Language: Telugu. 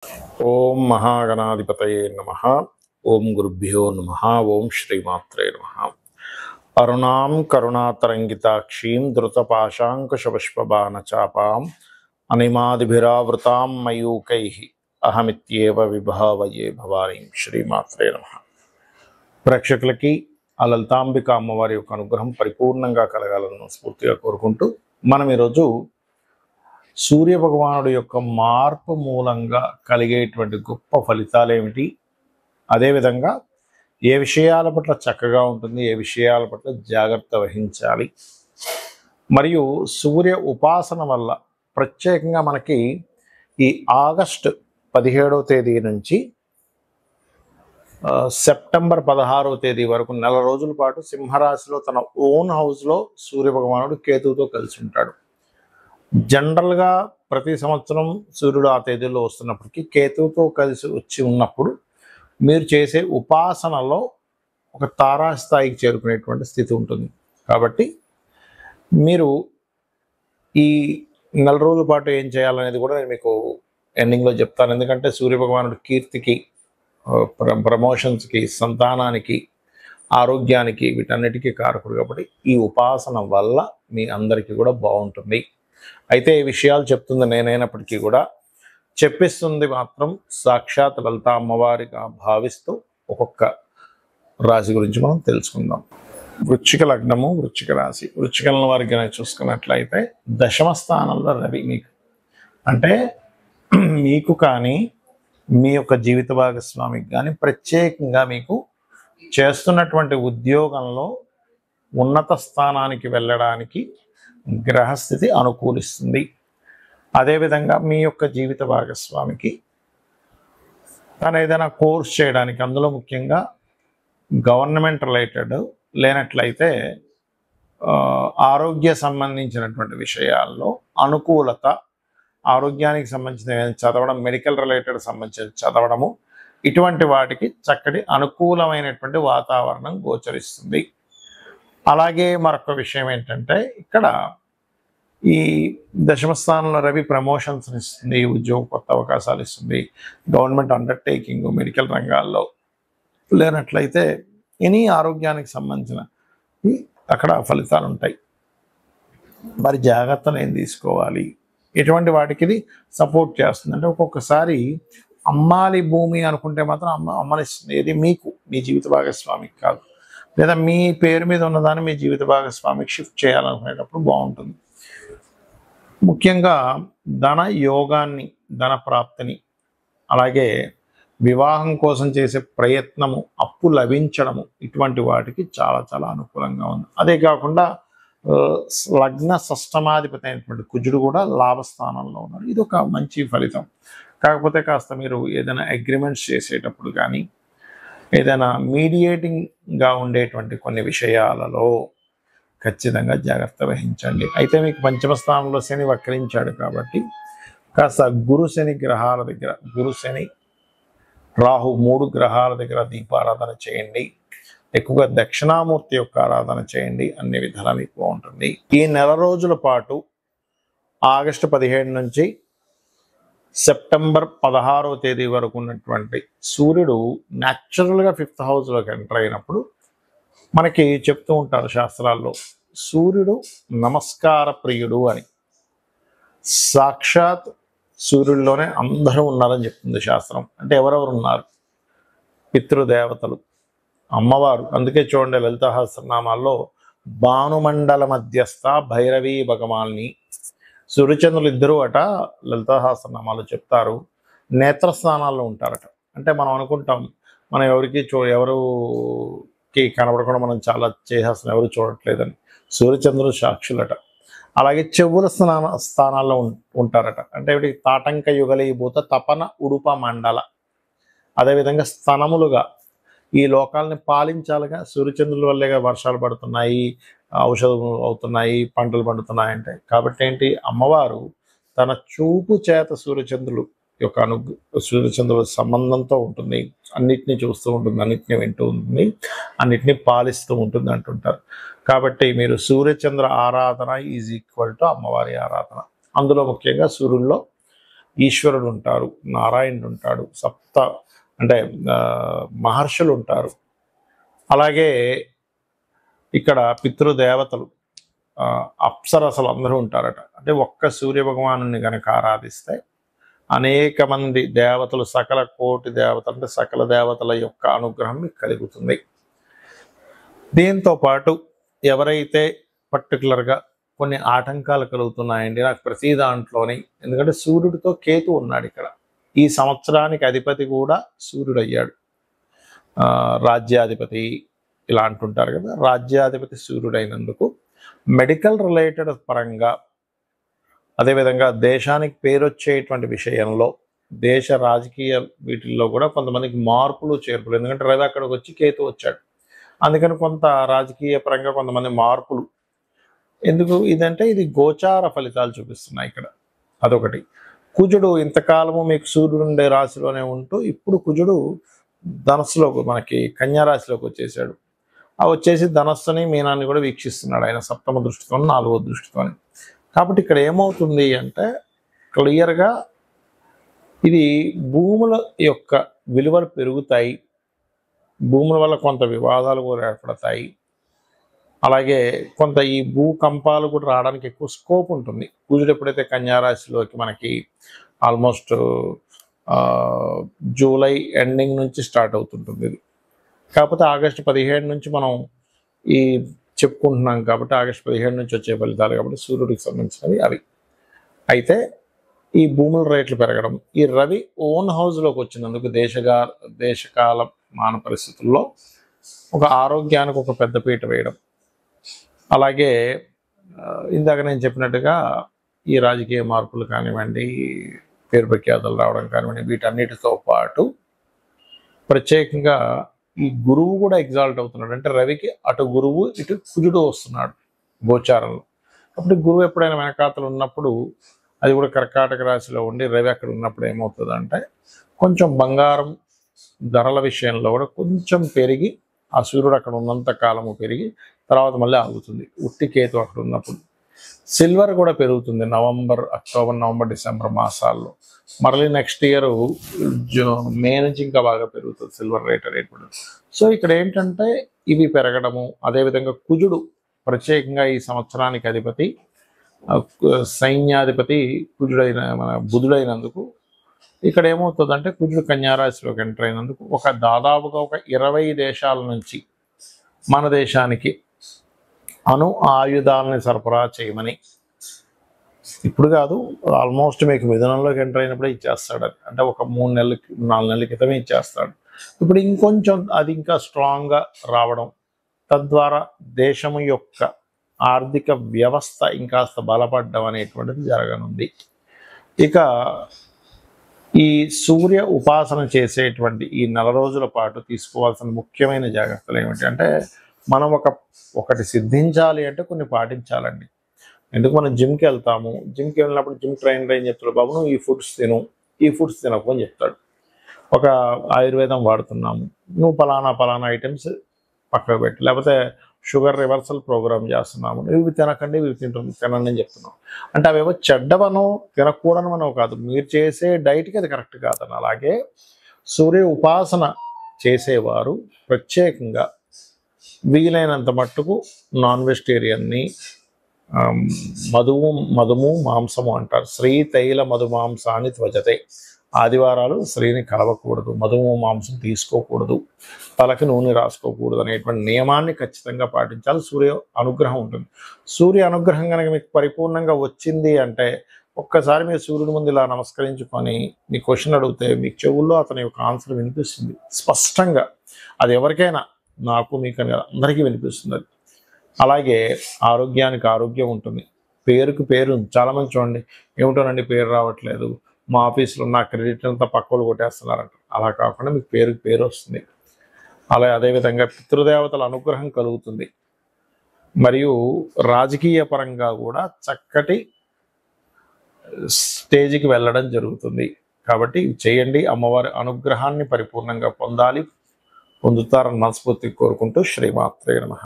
ఓం మహాగణాధిపతయే నమః. ఓం గురుభ్యో నమః. ఓం శ్రీమాత్రే నమః. అరుణాం కరుణాతరంగితాక్షీం ధృతపాశాంకుశపుష్పబాణచాపాం అనిమాదిభిరావృతాం మయూకైః అహమిత్యేవ విభావయే భవానీం. శ్రీమాత్రే నమః. ప్రేక్షకులకి ఆ లలితాంబిక అమ్మవారి యొక్క అనుగ్రహం పరిపూర్ణంగా కలగాలని స్ఫూర్తిగా కోరుకుంటూ మనం ఈరోజు సూర్య భగవానుడి యొక్క మార్పు మూలంగా కలిగేటువంటి గొప్ప ఫలితాలు ఏమిటి, అదేవిధంగా ఏ విషయాల పట్ల చక్కగా ఉంటుంది, ఏ విషయాల పట్ల జాగ్రత్త వహించాలి, మరియు సూర్య ఉపాసన వల్ల ప్రత్యేకంగా మనకి ఈ ఆగస్టు 17వ తేదీ నుంచి సెప్టెంబర్ 16వ తేదీ వరకు నెల రోజుల పాటు సింహరాశిలో తన ఓన్ హౌస్లో సూర్య భగవానుడు కేతువుతో కలిసి ఉంటాడు. జనరల్గా ప్రతి సంవత్సరం సూర్యుడు ఆ తేదీలో వస్తున్నప్పటికీ కేతువుతో కలిసి వచ్చి ఉన్నప్పుడు మీరు చేసే ఉపాసనలో ఒక తారాస్థాయికి చేరుకునేటువంటి స్థితి ఉంటుంది. కాబట్టి మీరు ఈ నెల రోజుల పాటు ఏం చేయాలనేది కూడా నేను మీకు ఎండింగ్లో చెప్తాను. ఎందుకంటే సూర్యభగవానుడు కీర్తికి, ప్రమోషన్స్కి, సంతానానికి, ఆరోగ్యానికి, వీటన్నిటికీ కారకుడు. కాబట్టి ఈ ఉపాసన వల్ల మీ అందరికీ కూడా బాగుంటుంది. అయితే ఈ విషయాలు చెప్తుంది నేనైనప్పటికీ కూడా చెప్పిస్తుంది మాత్రం సాక్షాత్ లలిత అమ్మవారిగా భావిస్తూ ఒక్కొక్క రాశి గురించి మనం తెలుసుకుందాం. వృశ్చిక లగ్నము, వృశ్చిక రాశి. వృశ్చిక వారికి చూసుకున్నట్లయితే దశమ స్థానంలో రవి. మీకు అంటే మీకు కానీ మీ యొక్క జీవిత భాగస్వామికి కానీ ప్రత్యేకంగా మీకు చేస్తున్నటువంటి ఉద్యోగంలో ఉన్నత స్థానానికి వెళ్ళడానికి గ్రహస్థితి అనుకూలిస్తుంది. అదేవిధంగా మీ యొక్క జీవిత భాగస్వామికి తను ఏదైనా కోర్స్ చేయడానికి, అందులో ముఖ్యంగా గవర్నమెంట్ రిలేటెడ్ లేనట్లయితే ఆరోగ్య సంబంధించినటువంటి విషయాల్లో అనుకూలత, ఆరోగ్యానికి సంబంధించిన చదవడం, మెడికల్ రిలేటెడ్ సంబంధించిన చదవడము, ఇటువంటి వాటికి చక్కటి అనుకూలమైనటువంటి వాతావరణం గోచరిస్తుంది. అలాగే మరొక విషయం ఏంటంటే ఇక్కడ ఈ దశమ స్థానంలో రవి ప్రమోషన్స్ ఇస్తుంది, ఉద్యోగ కొత్త అవకాశాలు ఇస్తుంది. గవర్నమెంట్ అండర్టేకింగ్, మెడికల్ రంగాల్లో లేనట్లయితే ఎనీ ఆరోగ్యానికి సంబంధించిన అక్కడ ఫలితాలు ఉంటాయి. మరి జాగ్రత్తలు ఏం తీసుకోవాలి, ఎటువంటి వాటికి ఇది సపోర్ట్ చేస్తుంది అంటే ఒక్కొక్కసారి అమ్మాలి భూమి అనుకుంటే మాత్రం అమ్మనిస్తుంది. ఇది మీకు, మీ జీవిత భాగస్వామికి కాదు. లేదా మీ పేరు మీద ఉన్నదాన్ని మీ జీవిత భాగస్వామికి షిఫ్ట్ చేయాలనుకునేటప్పుడు బాగుంటుంది. ముఖ్యంగా ధన యోగాన్ని, ధన ప్రాప్తిని, అలాగే వివాహం కోసం చేసే ప్రయత్నము, అప్పు లభించడము, ఇటువంటి వాటికి చాలా చాలా అనుకూలంగా ఉంది. అదే కాకుండా లగ్న షష్టమాధిపతి అయినటువంటి కుజుడు కూడా లాభస్థానంలో ఉన్నాడు. ఇది ఒక మంచి ఫలితం. కాకపోతే కాస్త మీరు ఏదైనా అగ్రిమెంట్స్ చేసేటప్పుడు కానీ, ఏదైనా మీడియేటింగ్గా ఉండేటువంటి కొన్ని విషయాలలో ఖచ్చితంగా జాగ్రత్త వహించండి. అయితే మీకు పంచమ స్థానంలో శని వక్రించాడు కాబట్టి కాస్త గురు శని గ్రహాల దగ్గర, గురు శని రాహు 3 గ్రహాల దగ్గర దీపారాధన చేయండి. ఎక్కువగా దక్షిణామూర్తి యొక్క ఆరాధన చేయండి. అన్ని విధాలా మీకు బాగుంటుంది. ఈ నెల రోజుల పాటు ఆగస్టు 17 నుంచి సెప్టెంబర్ 16వ తేదీ వరకు ఉన్నటువంటి సూర్యుడు న్యాచురల్గా 5th హౌస్లోకి ఎంటర్ అయినప్పుడు మనకి చెప్తూ ఉంటారు శాస్త్రాల్లో, సూర్యుడు నమస్కార ప్రియుడు అని. సాక్షాత్ సూర్యుడిలోనే అందరూ ఉన్నారని చెప్తుంది శాస్త్రం. అంటే ఎవరెవరు ఉన్నారు? పితృదేవతలు, అమ్మవారు. అందుకే చూడండి లలిత సహస్రనామాల్లో భానుమండల మధ్యస్థ భైరవీ భగవాన్ని, సూర్యచంద్రులు ఇద్దరు అట లలిత సహస్రనామాలు చెప్తారు నేత్రస్థానాల్లో ఉంటారట. అంటే మనం అనుకుంటాం మనం ఎవరికి కనబడకుండా మనం చాలా చేసేస్తున్నాం, ఎవరు చూడట్లేదని. సూర్యచంద్రులు సాక్షులట. అలాగే చెవుల స్థానాల్లో ఉంటారట. అంటే తాటంక యుగలీభూత తపన ఉడుప మండల. అదేవిధంగా స్తనములుగా ఈ లోకాలని పాలించాలిగా. సూర్యచంద్రుల వల్లేగా వర్షాలు పడుతున్నాయి, ఔషధం అవుతున్నాయి, పంటలు పండుతున్నాయి అంటే. కాబట్టి ఏంటి, అమ్మవారు తన చూపు చేత సూర్యచంద్రులు యొక్క సూర్యచంద్రుల సంబంధంతో ఉంటుంది. అన్నిటినీ చూస్తూ ఉంటుంది, అన్నిటినీ వింటూ ఉంటుంది, అన్నిటినీ పాలిస్తూ ఉంటుంది అంటుంటారు. కాబట్టి మీరు సూర్యచంద్ర ఆరాధన ఈజ్ ఈక్వల్ టు అమ్మవారి ఆరాధన. అందులో ముఖ్యంగా సూర్యుల్లో ఈశ్వరుడు ఉంటారు, నారాయణుడు ఉంటాడు, సప్త అంటే మహర్షులు ఉంటారు. అలాగే ఇక్కడ పితృదేవతలు, అప్సరసలు అందరూ ఉంటారట. అంటే ఒక్క సూర్య భగవాను కనుక ఆరాధిస్తే అనేక మంది దేవతలు, సకల కోటి దేవతలు అంటే సకల దేవతల యొక్క అనుగ్రహం మీకు కలుగుతుంది. దీంతో పాటు ఎవరైతే పర్టికులర్గా కొన్ని ఆటంకాలు కలుగుతున్నాయండి నాకు ప్రతి దాంట్లోని, ఎందుకంటే సూర్యుడితో కేతు ఉన్నాడు ఇక్కడ. ఈ సంవత్సరానికి అధిపతి కూడా సూర్యుడు అయ్యాడు, రాజ్యాధిపతి ఇలా అంటుంటారు కదా. రాజ్యాధిపతి సూర్యుడైనందుకు మెడికల్ రిలేటెడ్ పరంగా, అదేవిధంగా దేశానికి పేరు వచ్చేటువంటి విషయంలో, దేశ రాజకీయ వీటిల్లో కూడా కొంతమందికి మార్పులు చేర్పులు, ఎందుకంటే రవి అక్కడికి వచ్చి కేతు వచ్చాడు, అందుకని కొంత రాజకీయ పరంగా కొంతమంది మార్పులు. ఎందుకు ఇదంటే ఇది గోచార ఫలితాలు చూపిస్తున్నాయి ఇక్కడ. అదొకటి. కుజుడు ఇంతకాలము మీకు సూర్యుడు ఉండే రాశిలోనే ఉంటూ ఇప్పుడు కుజుడు ధనస్సులోకి, మనకి కన్యా రాశిలోకి వచ్చేసాడు. ఆ వచ్చేసి ధనస్సుని మీనాన్ని కూడా వీక్షిస్తున్నాడు ఆయన సప్తమ దృష్టితో, 4వ దృష్టితో. కాబట్టి ఇక్కడ ఏమవుతుంది అంటే క్లియర్గా ఇది భూముల యొక్క విలువలు పెరుగుతాయి, భూముల వల్ల కొంత వివాదాలు కూడా ఏర్పడతాయి, అలాగే కొంత ఈ భూకంపాలు కూడా రావడానికి ఎక్కువ స్కోప్ ఉంటుంది. కుజుడు ఎప్పుడైతే కన్యారాశిలోకి మనకి ఆల్మోస్ట్ జూలై ఎండింగ్ నుంచి స్టార్ట్ అవుతుంటుంది ఇది. కాకపోతే ఆగస్టు 17 నుంచి మనం ఈ చెప్పుకుంటున్నాం కాబట్టి ఆగస్టు 17 నుంచి వచ్చే ఫలితాలు కాబట్టి సూర్యుడికి సంబంధించినవి అవి. అయితే ఈ భూముల రేట్లు పెరగడం, ఈ రవి ఓన్ హౌస్లోకి వచ్చినందుకు దేశకాల మాన పరిస్థితుల్లో ఒక ఆరోగ్యానికి ఒక పెద్దపీట వేయడం, అలాగే ఇందాక నేను చెప్పినట్టుగా ఈ రాజకీయ మార్పులు కానివ్వండి, పేరు ప్రఖ్యాతలు రావడం కానివ్వండి, వీటన్నిటితో పాటు ప్రత్యేకంగా ఈ గురువు కూడా ఎగ్జాల్ట్ అవుతున్నాడు. అంటే రవికి అటు గురువు ఇటు కుజుడు వస్తున్నాడు గోచారంలో. అప్పుడు గురువు ఎప్పుడైనా వెనకాతలు ఉన్నప్పుడు, అది కూడా కర్కాటక రాశిలో ఉండి రవి అక్కడ ఉన్నప్పుడు ఏమవుతుందంటే కొంచెం బంగారం ధరల విషయంలో కూడా కొంచెం పెరిగి, ఆ సూర్యుడు అక్కడ ఉన్నంత కాలము పెరిగి తర్వాత మళ్ళీ ఆగుతుంది ఉట్టి కేతు అక్కడ ఉన్నప్పుడు. సిల్వర్ కూడా పెరుగుతుంది అక్టోబర్, నవంబర్, డిసెంబర్ మాసాల్లో. మళ్ళీ నెక్స్ట్ ఇయర్ మే నుంచి ఇంకా బాగా పెరుగుతుంది సిల్వర్ రేట్ కూడా. సో ఇక్కడ ఏంటంటే ఇవి పెరగడము, అదేవిధంగా కుజుడు ప్రత్యేకంగా ఈ సంవత్సరానికి అధిపతి, సైన్యాధిపతి కుజుడైన మన బుధుడైనందుకు ఇక్కడ ఏమవుతుందంటే కుజుడు కన్యారాశిలోకి ఎంటర్ అయినందుకు దాదాపుగా ఒక 20 దేశాల నుంచి మన దేశానికి ఆయుధాలని సరఫరా చేయమని, ఇప్పుడు కాదు ఆల్మోస్ట్ మీకు మిథునంలోకి ఎంటర్ అయినప్పుడే ఇచ్చేస్తాడు. అది అంటే ఒక 3 నెలలు 4 నెలల క్రితమే ఇచ్చేస్తాడు. ఇప్పుడు ఇంకొంచెం అది ఇంకా స్ట్రాంగ్గా రావడం, తద్వారా దేశం యొక్క ఆర్థిక వ్యవస్థ ఇంకాస్త బలపడడం అనేటువంటిది జరగనుంది. ఇక ఈ సూర్య ఉపాసన చేసేటువంటి ఈ 4 రోజుల పాటు తీసుకోవాల్సిన ముఖ్యమైన జాగ్రత్తలు ఏమిటి అంటే, మనం ఒకటి సిద్ధించాలి అంటే కొన్ని పాటించాలండి. ఎందుకు మనం జిమ్కి వెళ్తాము, జిమ్కి వెళ్ళినప్పుడు జిమ్ ట్రైనర్ ఏం చెప్తాడు, బాబు నువ్వు ఈ ఫుడ్స్ తిను, ఈ ఫుడ్స్ తినకు అని చెప్తాడు. ఒక ఆయుర్వేదం వాడుతున్నాము, నువ్వు పలానా ఐటమ్స్ పక్కకు పెట్టి, లేకపోతే షుగర్ రివర్సల్ ప్రోగ్రామ్ చేస్తున్నాము, ఇవి తినకండి ఇవి తినండి అని చెప్తున్నాం. అంటే అవేవో చెడ్డవనో తినకూడనో కాదు, మీరు చేసే డైట్కి అది కరెక్ట్ కాదని. అలాగే సూర్య ఉపాసన చేసేవారు ప్రత్యేకంగా వీలైనంత మట్టుకు నాన్ వెజిటేరియన్ని, మధుము మాంసము అంటారు, శ్రీ తైల మధు మాంసాన్ని త్వజతే, ఆదివారాలు స్త్రీని కలవకూడదు, మధుము మాంసం తీసుకోకూడదు, తలకి నూనె రాసుకోకూడదు అనేటువంటి నియమాన్ని ఖచ్చితంగా పాటించాలి. సూర్య అనుగ్రహం ఉంటుంది. సూర్య అనుగ్రహం కనుక మీకు పరిపూర్ణంగా వచ్చింది అంటే ఒక్కసారి మీరు సూర్యుడి ముందు ఇలా నమస్కరించుకొని మీ క్వశ్చన్ అడిగితే మీకు చెవుల్లో అతని యొక్క ఆన్సర్ వినిపిస్తుంది స్పష్టంగా. అది ఎవరికైనా, నాకు మీకు అందరికీ వినిపిస్తుంది అది. అలాగే ఆరోగ్యానికి ఆరోగ్యం ఉంటుంది, పేరుకు పేరు. చాలామంది చూడండి, ఏమిటోనండి పేరు రావట్లేదు, మా ఆఫీస్లో నా క్రెడిట్ అంతా పక్కలు కొట్టేస్తున్నారంట. అలా కాకుండా మీకు పేరుకి పేరు వస్తుంది. అదేవిధంగా పితృదేవతల అనుగ్రహం కలుగుతుంది. మరియు రాజకీయ పరంగా కూడా చక్కటి స్టేజ్కి వెళ్ళడం జరుగుతుంది. కాబట్టి చేయండి, అమ్మవారి అనుగ్రహాన్ని పరిపూర్ణంగా పొందుతారని మనస్ఫూర్తిగా కోరుకుంటూ శ్రీమాత్రే నమః.